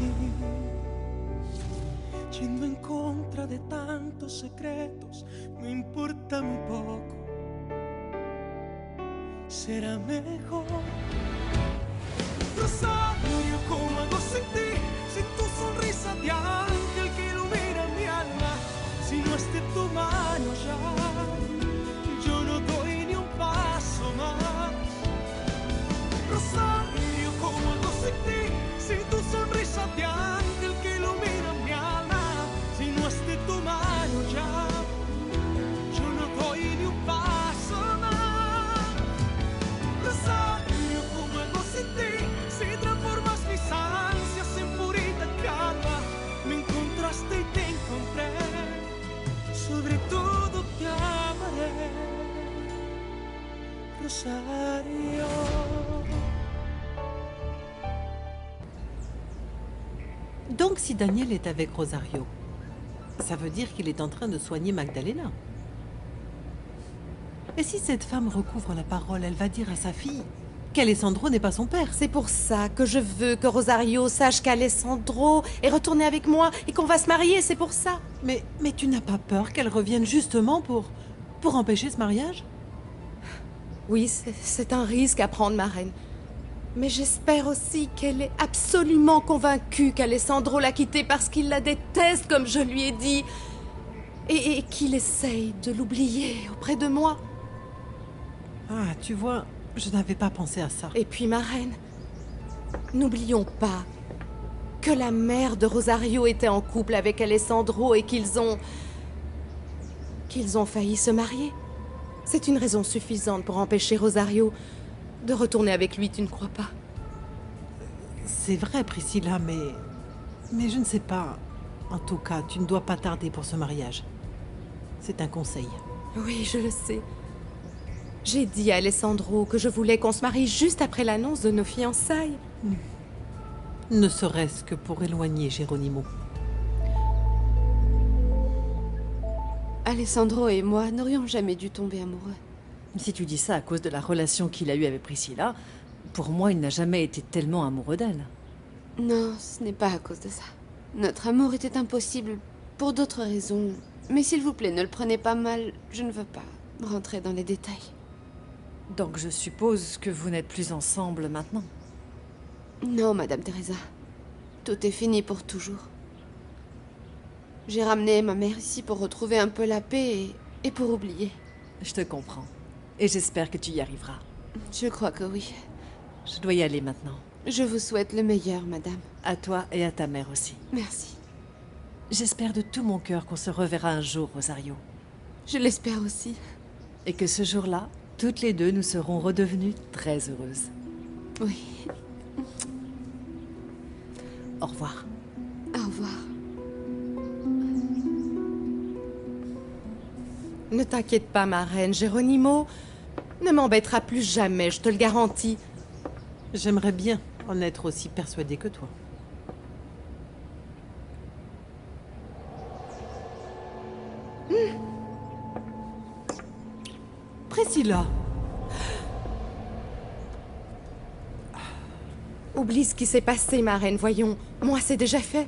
aquí, yendo en contra de tantos secretos, me importa muy poco. Será mejor. Rosario, ¿cómo hago sin ti? Sin tu sonrisa de ángel que ilumina mi alma. Si no es de tu mano ya, yo no doy ni un paso más. Rosario, ¿cómo hago sin ti? Sin tu sonrisa de ángel que ilumina mi alma. Si no es de tu mano ya, yo no doy ni un paso más. Rosario, ¿cómo hago sin ti? Si transformas mis ansias en purita calma. Me encontraste y te encontré. Sobre todo te amaré, Rosario. Donc si Daniel est avec Rosario, ça veut dire qu'il est en train de soigner Magdalena. Et si cette femme recouvre la parole, elle va dire à sa fille qu'Alessandro n'est pas son père. C'est pour ça que je veux que Rosario sache qu'Alessandro est retourné avec moi et qu'on va se marier, c'est pour ça. Mais tu n'as pas peur qu'elle revienne justement pour empêcher ce mariage? Oui, c'est un risque à prendre, ma reine. Mais j'espère aussi qu'elle est absolument convaincue qu'Alessandro l'a quittée parce qu'il la déteste, comme je lui ai dit, et qu'il essaye de l'oublier auprès de moi. Ah, tu vois, je n'avais pas pensé à ça. Et puis, ma reine, n'oublions pas que la mère de Rosario était en couple avec Alessandro et qu'ils ont failli se marier. C'est une raison suffisante pour empêcher Rosario de retourner avec lui, tu ne crois pas? C'est vrai, Priscilla, mais je ne sais pas. En tout cas, tu ne dois pas tarder pour ce mariage. C'est un conseil. Oui, je le sais. J'ai dit à Alessandro que je voulais qu'on se marie juste après l'annonce de nos fiançailles. Ne serait-ce que pour éloigner Geronimo. Alessandro et moi n'aurions jamais dû tomber amoureux. Si tu dis ça à cause de la relation qu'il a eue avec Priscilla, pour moi, il n'a jamais été tellement amoureux d'elle. Non, ce n'est pas à cause de ça. Notre amour était impossible pour d'autres raisons. Mais s'il vous plaît, ne le prenez pas mal, je ne veux pas rentrer dans les détails. Donc je suppose que vous n'êtes plus ensemble maintenant. Non, Madame Teresa. Tout est fini pour toujours. J'ai ramené ma mère ici pour retrouver un peu la paix et pour oublier. Je te comprends. Et j'espère que tu y arriveras. Je crois que oui. Je dois y aller maintenant. Je vous souhaite le meilleur, Madame. À toi et à ta mère aussi. Merci. J'espère de tout mon cœur qu'on se reverra un jour, Rosario. Je l'espère aussi. Et que ce jour-là, toutes les deux, nous serons redevenues très heureuses. Oui. Au revoir. Au revoir. Ne t'inquiète pas, ma reine. Geronimo ne m'embêtera plus jamais, je te le garantis. J'aimerais bien en être aussi persuadée que toi. Priscilla! Oublie ce qui s'est passé, ma reine, voyons. Moi, c'est déjà fait.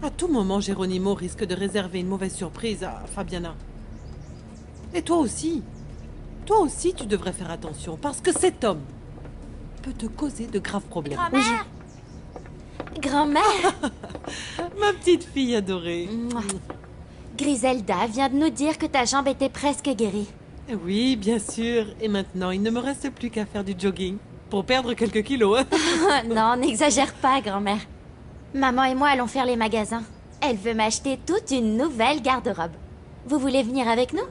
À tout moment, Geronimo risque de réserver une mauvaise surprise à Fabiana. Et toi aussi. Toi aussi, tu devrais faire attention, parce que cet homme peut te causer de graves problèmes. Grand-mère! Grand-mère! Ma petite fille adorée. Mouah. Griselda vient de nous dire que ta jambe était presque guérie. Oui, bien sûr. Et maintenant, il ne me reste plus qu'à faire du jogging pour perdre quelques kilos. Non, n'exagère pas, grand-mère. Maman et moi allons faire les magasins. Elle veut m'acheter toute une nouvelle garde-robe. Vous voulez venir avec nous?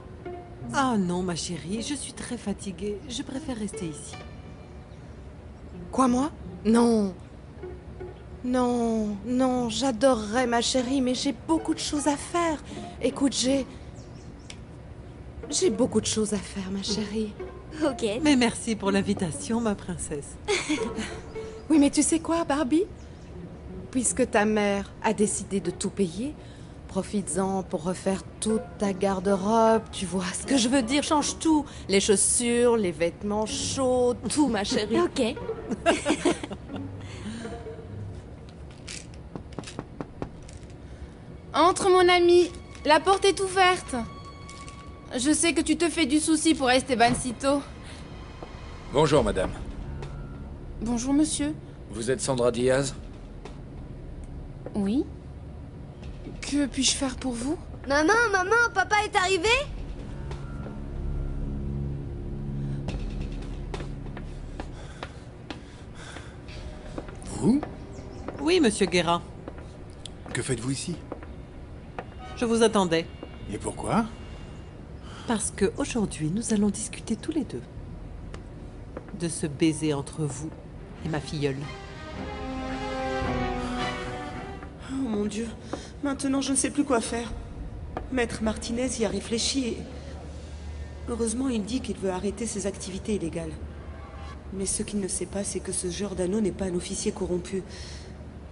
Ah non, ma chérie, je suis très fatiguée. Je préfère rester ici. Quoi, moi? Non. Non, non, j'adorerais, ma chérie, mais j'ai beaucoup de choses à faire. Écoute, j'ai beaucoup de choses à faire, ma chérie. Ok. Mais merci pour l'invitation, ma princesse. Oui, mais tu sais quoi, Barbie? Puisque ta mère a décidé de tout payer, profites-en pour refaire toute ta garde-robe, tu vois ce que je veux dire, change tout. Les chaussures, les vêtements chauds, tout, ma chérie. Ok. Entre, mon ami. La porte est ouverte. Je sais que tu te fais du souci pour Estebancito. Bonjour, madame. Bonjour, monsieur. Vous êtes Sandra Diaz? Oui. Que puis-je faire pour vous? Maman, maman, papa est arrivé? Vous? Oui, monsieur Guérin. Que faites-vous ici? Je vous attendais. Et pourquoi? Parce que aujourd'hui, nous allons discuter tous les deux de ce baiser entre vous et ma filleule. Oh mon Dieu, maintenant je ne sais plus quoi faire. Maître Martinez y a réfléchi et... Heureusement, il dit qu'il veut arrêter ses activités illégales. Mais ce qu'il ne sait pas, c'est que ce Giordano n'est pas un officier corrompu.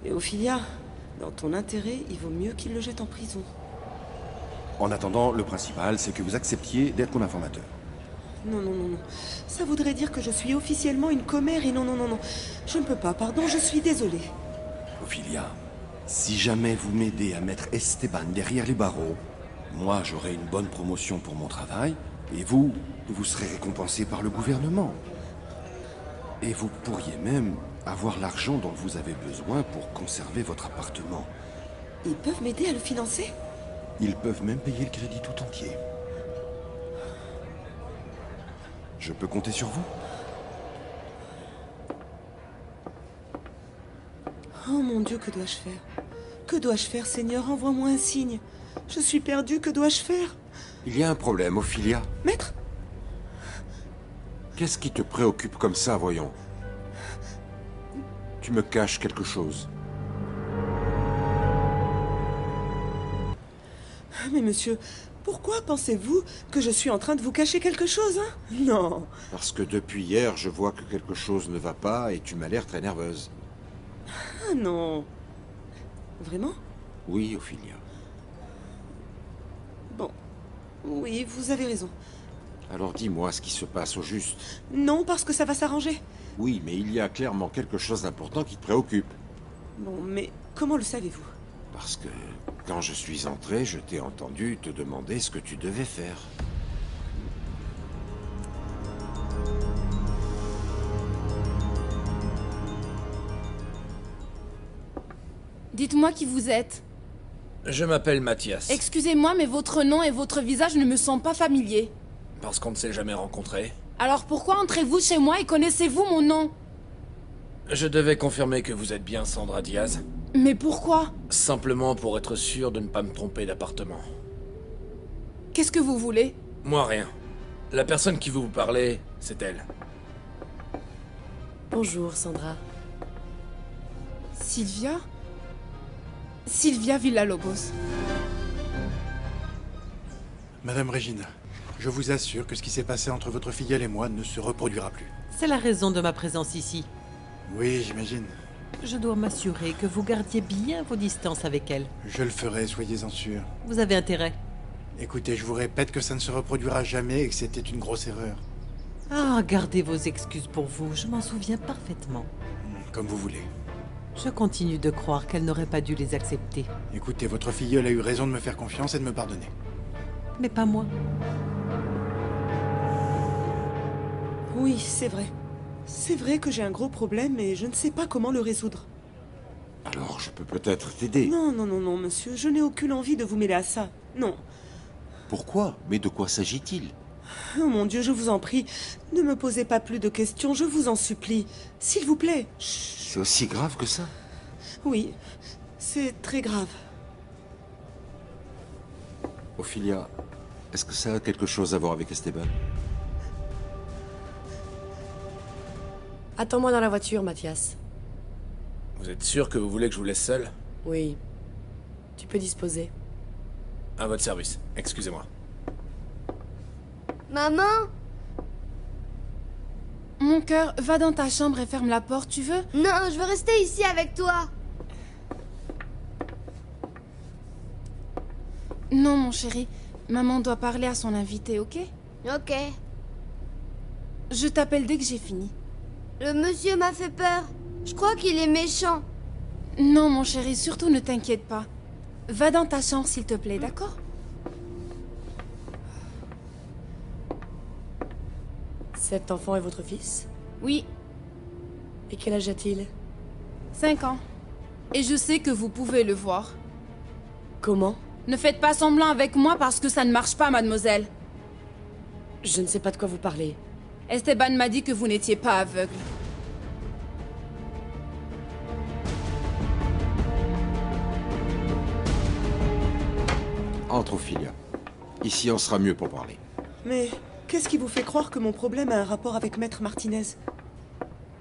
Et Ophelia, dans ton intérêt, il vaut mieux qu'il le jette en prison. En attendant, le principal, c'est que vous acceptiez d'être mon informateur. Non, non, non, non. Ça voudrait dire que je suis officiellement une commère et non, non, non, non. Je ne peux pas, pardon, je suis désolée. Ophelia, si jamais vous m'aidez à mettre Esteban derrière les barreaux, moi j'aurai une bonne promotion pour mon travail, et vous serez récompensé par le gouvernement. Et vous pourriez même avoir l'argent dont vous avez besoin pour conserver votre appartement. Ils peuvent m'aider à le financer? Ils peuvent même payer le crédit tout entier. Je peux compter sur vous? Oh mon Dieu, que dois-je faire? Que dois-je faire, Seigneur? Envoie-moi un signe. Je suis perdue, que dois-je faire? Il y a un problème, Ophelia. Maître? Qu'est-ce qui te préoccupe comme ça, voyons? Tu me caches quelque chose. Mais monsieur, pourquoi pensez-vous que je suis en train de vous cacher quelque chose, hein? Non. Parce que depuis hier, je vois que quelque chose ne va pas et tu m'as l'air très nerveuse. Ah non. Vraiment? Oui, Ophelia. Bon. Oui, vous avez raison. Alors dis-moi ce qui se passe au juste. Non, parce que ça va s'arranger. Oui, mais il y a clairement quelque chose d'important qui te préoccupe. Bon, mais comment le savez-vous? Parce que quand je suis entré, je t'ai entendu te demander ce que tu devais faire. Dites-moi qui vous êtes. Je m'appelle Mathias. Excusez-moi, mais votre nom et votre visage ne me sont pas familiers. Parce qu'on ne s'est jamais rencontrés. Alors pourquoi entrez-vous chez moi et connaissez-vous mon nom? Je devais confirmer que vous êtes bien Sandra Diaz. Mais pourquoi? Simplement pour être sûr de ne pas me tromper d'appartement. Qu'est-ce que vous voulez? Moi, rien. La personne qui vous parlez, c'est elle. Bonjour, Sandra. Sylvia? Sylvia Villalobos. Madame Regina, je vous assure que ce qui s'est passé entre votre filleule et moi ne se reproduira plus. C'est la raison de ma présence ici. Oui, j'imagine. Je dois m'assurer que vous gardiez bien vos distances avec elle. Je le ferai, soyez-en sûr. Vous avez intérêt. Écoutez, je vous répète que ça ne se reproduira jamais et que c'était une grosse erreur. Ah, gardez vos excuses pour vous, je m'en souviens parfaitement. Comme vous voulez. Je continue de croire qu'elle n'aurait pas dû les accepter. Écoutez, votre filleule a eu raison de me faire confiance et de me pardonner. Mais pas moi. Oui, c'est vrai. C'est vrai que j'ai un gros problème et je ne sais pas comment le résoudre. Alors, je peux peut-être t'aider. Non, non, non, non, monsieur, je n'ai aucune envie de vous mêler à ça. Non. Pourquoi? Mais de quoi s'agit-il? Oh mon Dieu, je vous en prie, ne me posez pas plus de questions, je vous en supplie. S'il vous plaît. Chut. C'est aussi grave que ça? Oui, c'est très grave. Ophelia, est-ce que ça a quelque chose à voir avec Esteban? Attends-moi dans la voiture, Mathias. Vous êtes sûr que vous voulez que je vous laisse seul? Oui. Tu peux disposer. À votre service. Excusez-moi. Maman? Mon cœur, va dans ta chambre et ferme la porte, tu veux? Non, je veux rester ici avec toi. Non, mon chéri. Maman doit parler à son invité, ok? Ok. Je t'appelle dès que j'ai fini. Le monsieur m'a fait peur. Je crois qu'il est méchant. Non, mon chéri, surtout ne t'inquiète pas. Va dans ta chambre, s'il te plaît, d'accord? Cet enfant est votre fils? Oui. Et quel âge a-t-il? 5 ans. Et je sais que vous pouvez le voir. Comment? Ne faites pas semblant avec moi parce que ça ne marche pas, mademoiselle. Je ne sais pas de quoi vous parlez. Esteban m'a dit que vous n'étiez pas aveugle. Entre, Ophilia. Ici, on sera mieux pour parler. Mais qu'est-ce qui vous fait croire que mon problème a un rapport avec Maître Martinez?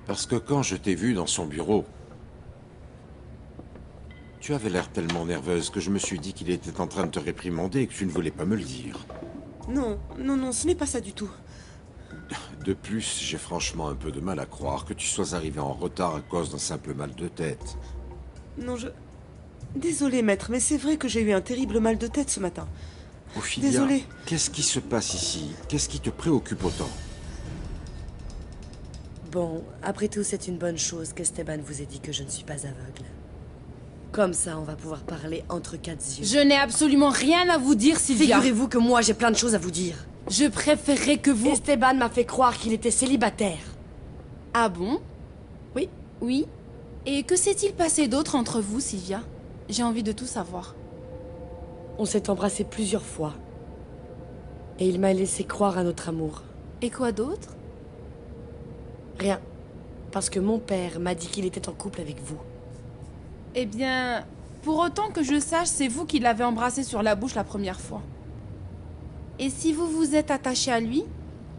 Parce que quand je t'ai vue dans son bureau, tu avais l'air tellement nerveuse que je me suis dit qu'il était en train de te réprimander et que tu ne voulais pas me le dire. Non, non, non, ce n'est pas ça du tout. De plus, j'ai franchement un peu de mal à croire que tu sois arrivé en retard à cause d'un simple mal de tête. Non, Désolé, maître, mais c'est vrai que j'ai eu un terrible mal de tête ce matin. Ophilia, Désolé. qu'est-ce qui se passe ici? Qu'est-ce qui te préoccupe autant? Bon, après tout, c'est une bonne chose qu'Esteban vous ait dit que je ne suis pas aveugle. Comme ça, on va pouvoir parler entre quatre yeux. Je n'ai absolument rien à vous dire, Sylvia. Figurez-vous que moi, j'ai plein de choses à vous dire. Je préférerais que vous... Esteban m'a fait croire qu'il était célibataire. Ah bon? Oui. Oui. Et que s'est-il passé d'autre entre vous, Sylvia? J'ai envie de tout savoir. On s'est embrassé plusieurs fois. Et il m'a laissé croire à notre amour. Et quoi d'autre? Rien. Parce que mon père m'a dit qu'il était en couple avec vous. Eh bien, pour autant que je sache, c'est vous qui l'avez embrassé sur la bouche la première fois. Et si vous vous êtes attaché à lui,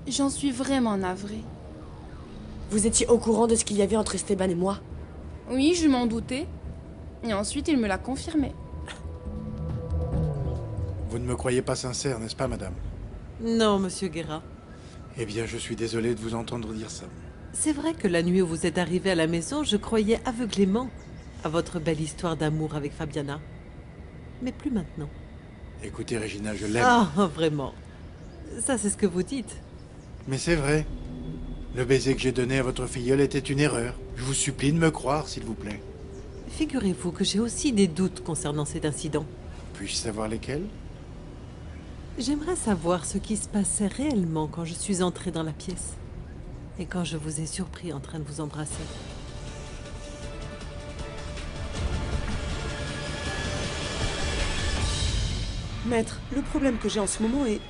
j'en suis vraiment navrée. Vous étiez au courant de ce qu'il y avait entre Esteban et moi? Oui, je m'en doutais. Et ensuite, il me l'a confirmé. Vous ne me croyez pas sincère, n'est-ce pas, madame? Non, monsieur Guerra. Eh bien, je suis désolé de vous entendre dire ça. C'est vrai que la nuit où vous êtes arrivé à la maison, je croyais aveuglément à votre belle histoire d'amour avec Fabiana. Mais plus maintenant. Écoutez, Regina, je l'aime. Ah, vraiment. Ça, c'est ce que vous dites. Mais c'est vrai. Le baiser que j'ai donné à votre filleule était une erreur. Je vous supplie de me croire, s'il vous plaît. Figurez-vous que j'ai aussi des doutes concernant cet incident. Puis-je savoir lesquels? J'aimerais savoir ce qui se passait réellement quand je suis entrée dans la pièce. Et quand je vous ai surpris en train de vous embrasser. Maître, le problème que j'ai en ce moment est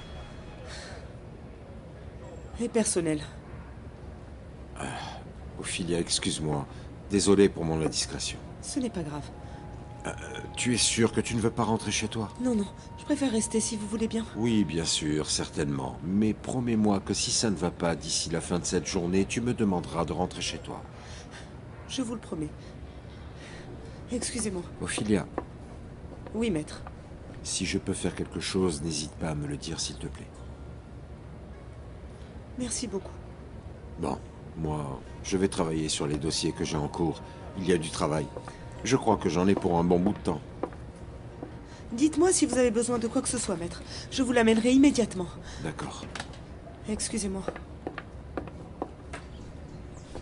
personnel. Ophilia, excuse-moi. Désolé pour mon indiscrétion. Ce n'est pas grave. Tu es sûr que tu ne veux pas rentrer chez toi? Non, non, je préfère rester si vous voulez bien. Oui, bien sûr, certainement. Mais promets-moi que si ça ne va pas d'ici la fin de cette journée, tu me demanderas de rentrer chez toi. Je vous le promets. Excusez-moi. Ophilia, Oui, maître. si je peux faire quelque chose, n'hésite pas à me le dire, s'il te plaît. Merci beaucoup. Bon, moi, je vais travailler sur les dossiers que j'ai en cours. Il y a du travail. Je crois que j'en ai pour un bon bout de temps. Dites-moi si vous avez besoin de quoi que ce soit, maître. Je vous l'amènerai immédiatement. D'accord. Excusez-moi.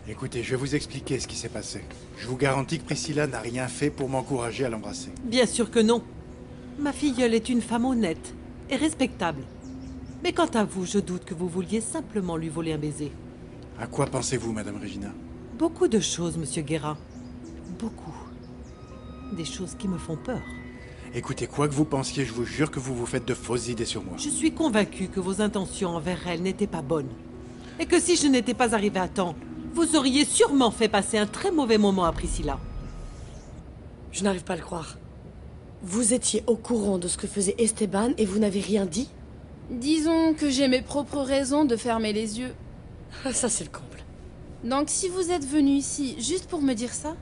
Écoutez, je vais vous expliquer ce qui s'est passé. Je vous garantis que Priscilla n'a rien fait pour m'encourager à l'embrasser. Bien sûr que non. Ma filleule est une femme honnête et respectable. Mais quant à vous, je doute que vous vouliez simplement lui voler un baiser. À quoi pensez-vous, Madame Regina? Beaucoup de choses, monsieur Guerra. Beaucoup. Des choses qui me font peur. Écoutez, quoi que vous pensiez, je vous jure que vous vous faites de fausses idées sur moi. Je suis convaincue que vos intentions envers elle n'étaient pas bonnes. Et que si je n'étais pas arrivée à temps, vous auriez sûrement fait passer un très mauvais moment à Priscilla. Je n'arrive pas à le croire. Vous étiez au courant de ce que faisait Esteban et vous n'avez rien dit? Disons que j'ai mes propres raisons de fermer les yeux. Ça, c'est le comble. Donc si vous êtes venu ici juste pour me dire ça,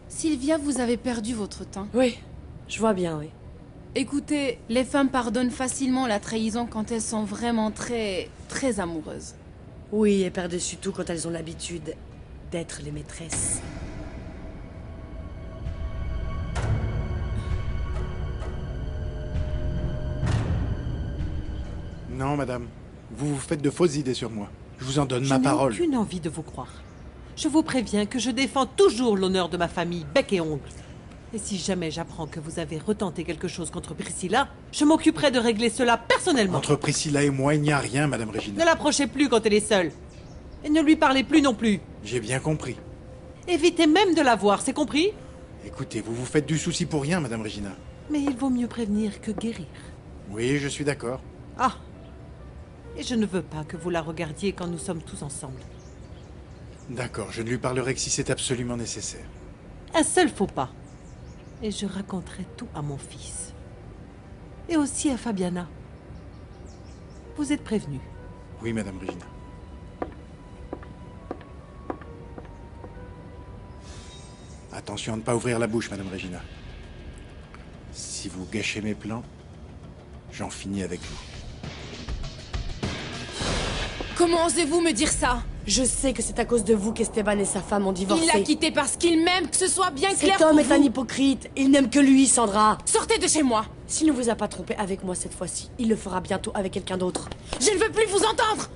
Sylvia, vous avez perdu votre temps. Oui, je vois bien, oui. Écoutez, les femmes pardonnent facilement la trahison quand elles sont vraiment très amoureuses. Oui, et par-dessus tout quand elles ont l'habitude d'être les maîtresses. Non, madame. Vous vous faites de fausses idées sur moi. Je vous en donne ma parole. Je n'ai aucune envie de vous croire. Je vous préviens que je défends toujours l'honneur de ma famille, bec et ongle. Et si jamais j'apprends que vous avez retenté quelque chose contre Priscilla, je m'occuperai de régler cela personnellement. Entre Priscilla et moi, il n'y a rien, Madame Regina. Ne l'approchez plus quand elle est seule. Et ne lui parlez plus non plus. J'ai bien compris. Évitez même de la voir, c'est compris? Écoutez, vous vous faites du souci pour rien, Madame Regina. Mais il vaut mieux prévenir que guérir. Oui, je suis d'accord. Ah! Et je ne veux pas que vous la regardiez quand nous sommes tous ensemble. D'accord, je ne lui parlerai que si c'est absolument nécessaire. Un seul faux pas. Et je raconterai tout à mon fils. Et aussi à Fabiana. Vous êtes prévenus. Oui, Madame Regina. Attention à ne pas ouvrir la bouche, Madame Regina. Si vous gâchez mes plans, j'en finis avec vous. Comment osez-vous me dire ça? Je sais que c'est à cause de vous qu'Esteban et sa femme ont divorcé. Il l'a quitté parce qu'il m'aime, que ce soit bien clair Cet homme pour est un vous. hypocrite. Il n'aime que lui, Sandra. Sortez de chez moi. S'il ne vous a pas trompé avec moi cette fois-ci, il le fera bientôt avec quelqu'un d'autre. Je ne veux plus vous entendre.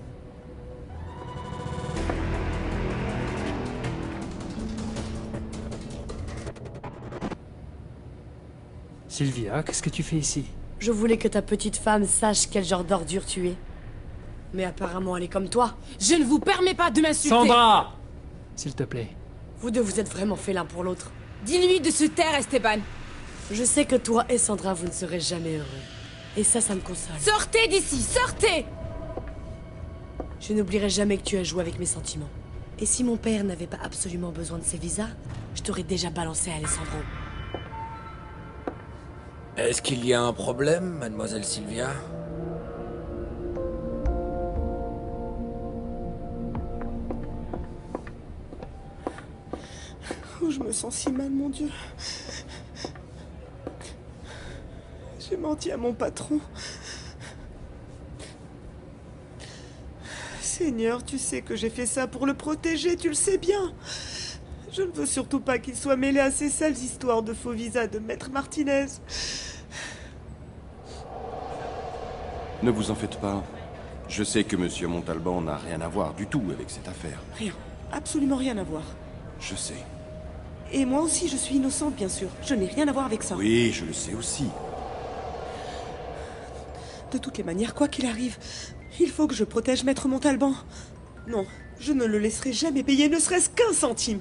Sylvia, qu'est-ce que tu fais ici? Je voulais que ta petite femme sache quel genre d'ordure tu es. Mais apparemment, elle est comme toi. Je ne vous permets pas de m'insulter. Sandra! S'il te plaît. Vous deux, vous êtes vraiment faits l'un pour l'autre. Dis-lui de se taire, Esteban. Je sais que toi et Sandra, vous ne serez jamais heureux. Et ça me console. Sortez d'ici, sortez! Je n'oublierai jamais que tu as joué avec mes sentiments. Et si mon père n'avait pas absolument besoin de ses visas, je t'aurais déjà balancé à Alessandro. Est-ce qu'il y a un problème, mademoiselle Sylvia? Oh, je me sens si mal, mon Dieu. J'ai menti à mon patron. Seigneur, tu sais que j'ai fait ça pour le protéger, tu le sais bien. Je ne veux surtout pas qu'il soit mêlé à ces sales histoires de faux visa de Maître Martinez. Ne vous en faites pas. Je sais que Monsieur Montalban n'a rien à voir du tout avec cette affaire. Rien, absolument rien à voir. Je sais. Et moi aussi, je suis innocente, bien sûr. Je n'ai rien à voir avec ça. Oui, je le sais aussi. De toutes les manières, quoi qu'il arrive, il faut que je protège Maître Montalban. Non, je ne le laisserai jamais payer ne serait-ce qu'un centime.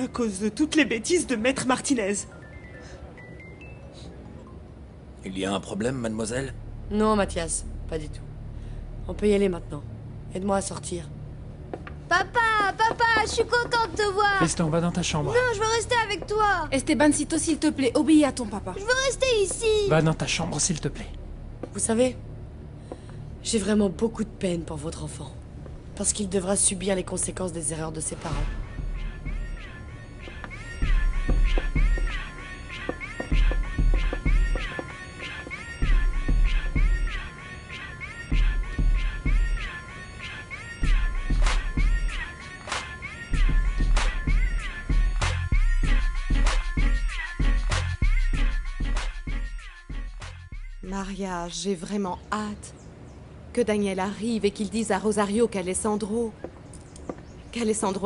À cause de toutes les bêtises de Maître Martinez. Il y a un problème, mademoiselle? Non, Mathias, pas du tout. On peut y aller maintenant. Aide-moi à sortir. Papa, je suis contente de te voir. Fiston, va dans ta chambre. Non, je veux rester avec toi. Estebancito, s'il te plaît, obéis à ton papa. Je veux rester ici. Va dans ta chambre, s'il te plaît. Vous savez, j'ai vraiment beaucoup de peine pour votre enfant. Parce qu'il devra subir les conséquences des erreurs de ses parents. Maria, j'ai vraiment hâte que Daniel arrive et qu'il dise à Rosario qu'Alessandro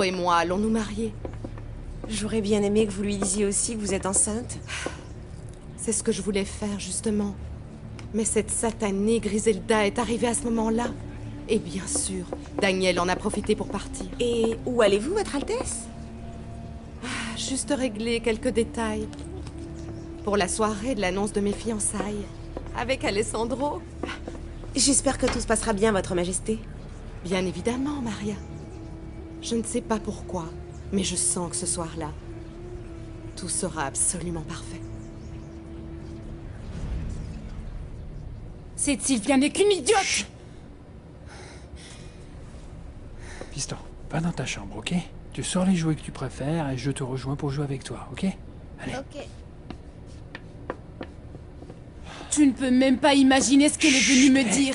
et moi allons nous marier. J'aurais bien aimé que vous lui disiez aussi que vous êtes enceinte. C'est ce que je voulais faire, justement. Mais cette satanée Griselda est arrivée à ce moment-là. Et bien sûr, Daniel en a profité pour partir. Et où allez-vous, Votre Altesse? Juste régler quelques détails. Pour la soirée de l'annonce de mes fiançailles. Avec Alessandro. J'espère que tout se passera bien, Votre Majesté. Bien évidemment, Maria. Je ne sais pas pourquoi, mais je sens que ce soir-là, tout sera absolument parfait. Cette Sylvia n'est qu'une idiote. Chut. Fiston, va dans ta chambre, ok? Tu sors les jouets que tu préfères et je te rejoins pour jouer avec toi, ok? Allez. Ok. Tu ne peux même pas imaginer ce qu'elle est venue me dire.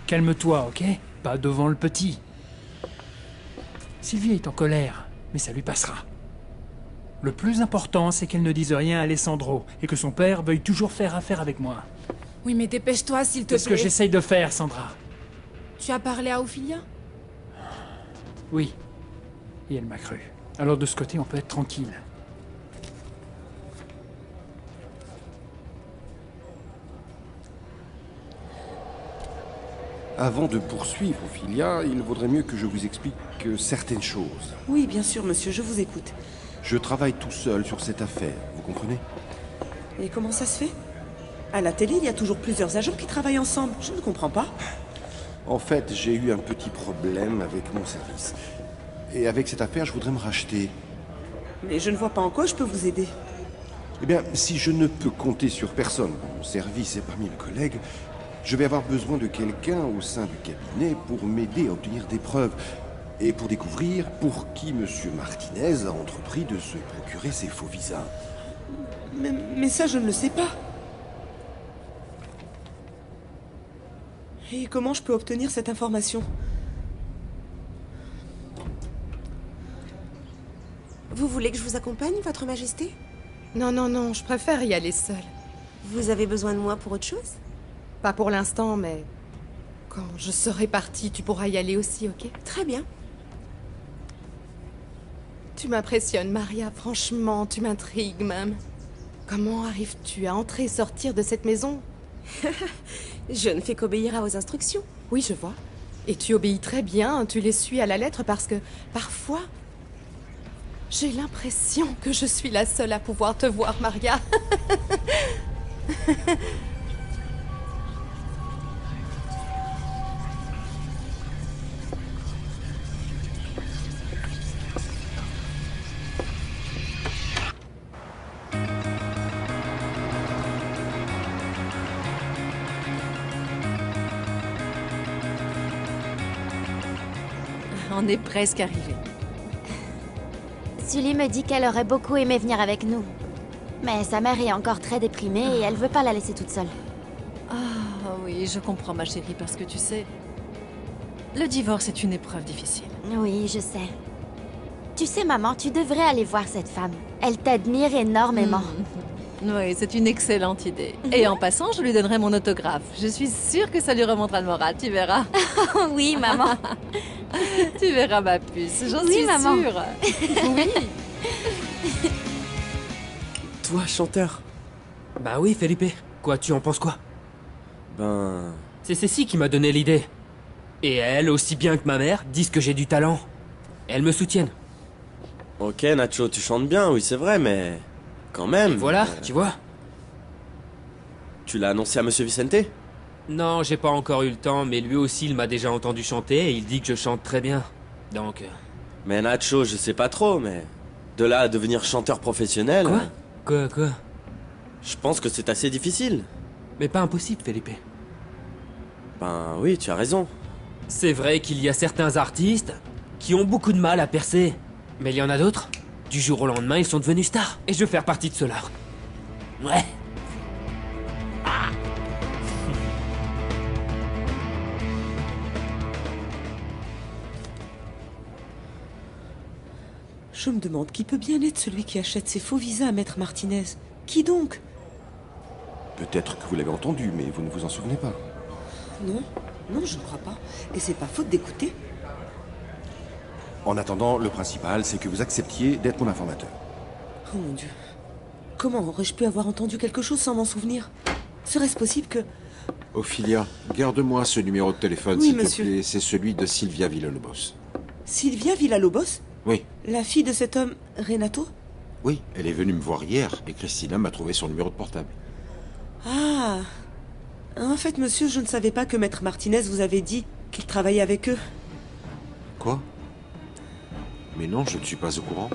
Calme-toi, ok? Pas devant le petit. Sylvie est en colère, mais ça lui passera. Le plus important, c'est qu'elle ne dise rien à Alessandro et que son père veuille toujours faire affaire avec moi. Oui, mais dépêche-toi, s'il te plaît. C'est ce que j'essaye de faire, Sandra. Tu as parlé à Ophelia? Oui. Et elle m'a cru. Alors de ce côté, on peut être tranquille. avant de poursuivre, Ophelia, il vaudrait mieux que je vous explique certaines choses. Oui, bien sûr, monsieur, je vous écoute. Je travaille tout seul sur cette affaire, vous comprenez? Et comment ça se fait? À la télé, il y a toujours plusieurs agents qui travaillent ensemble. Je ne comprends pas. En fait, j'ai eu un petit problème avec mon service. Et avec cette affaire, je voudrais me racheter. Mais je ne vois pas en quoi je peux vous aider. Eh bien, si je ne peux compter sur personne dans mon service et parmi mes collègues, je vais avoir besoin de quelqu'un au sein du cabinet pour m'aider à obtenir des preuves et pour découvrir pour qui M. Martinez a entrepris de se procurer ces faux visas. Mais ça, je ne le sais pas. Et comment je peux obtenir cette information? Vous voulez que je vous accompagne, Votre Majesté? Non, non, non, je préfère y aller seule. Vous avez besoin de moi pour autre chose? Pas pour l'instant, mais quand je serai partie, tu pourras y aller aussi, ok? Très bien. Tu m'impressionnes, Maria. Franchement, tu m'intrigues même. Comment arrives-tu à entrer et sortir de cette maison? Je ne fais qu'obéir à vos instructions. Oui, je vois. Et tu obéis très bien, tu les suis à la lettre parce que, parfois, j'ai l'impression que je suis la seule à pouvoir te voir, Maria. On est presque arrivé. Sully me dit qu'elle aurait beaucoup aimé venir avec nous. Mais sa mère est encore très déprimée et elle veut pas la laisser toute seule. Ah oui, je comprends ma chérie, parce que tu sais, le divorce est une épreuve difficile. Oui, je sais. Tu sais, maman, tu devrais aller voir cette femme. Elle t'admire énormément. Oui, c'est une excellente idée. Et en passant, je lui donnerai mon autographe. Je suis sûre que ça lui remontera le moral, tu verras. Oui, maman. Tu verras, ma puce, j'en Oui, suis maman. sûre. Oui. Toi, chanteur? Bah oui, Felipe. Quoi, tu en penses quoi? Ben... C'est Cécile qui m'a donné l'idée. Et elle, aussi bien que ma mère, disent que j'ai du talent. Elles me soutiennent. Ok, Nacho, tu chantes bien, oui, c'est vrai, mais... Quand même... Et voilà, tu vois. Tu l'as annoncé à Monsieur Vicente? Non, j'ai pas encore eu le temps, mais lui aussi, il m'a déjà entendu chanter et il dit que je chante très bien. Donc... Mais Nacho, je sais pas trop, mais... De là à devenir chanteur professionnel... Quoi? Quoi? Je pense que c'est assez difficile. Mais pas impossible, Felipe. Ben oui, tu as raison. C'est vrai qu'il y a certains artistes qui ont beaucoup de mal à percer. Mais il y en a d'autres, du jour au lendemain, ils sont devenus stars. Et je veux faire partie de ceux-là. Ouais. Je me demande qui peut bien être celui qui achète ces faux visas à Maître Martinez. Qui donc? Peut-être que vous l'avez entendu, mais vous ne vous en souvenez pas. Non, non, je ne crois pas. Et c'est pas faute d'écouter. En attendant, le principal, c'est que vous acceptiez d'être mon informateur. Oh mon Dieu. Comment aurais-je pu avoir entendu quelque chose sans m'en souvenir? Serait-ce possible que... Ophelia, garde-moi ce numéro de téléphone, Oui, s'il te monsieur. plaît. C'est celui de Sylvia Villalobos. Sylvia Villalobos? Oui, La fille de cet homme, Renato? oui, elle est venue me voir hier et Christina m'a trouvé son numéro de portable. Ah. En fait, monsieur, je ne savais pas que Maître Martinez vous avait dit qu'il travaillait avec eux. Quoi? Mais non, je ne suis pas au courant.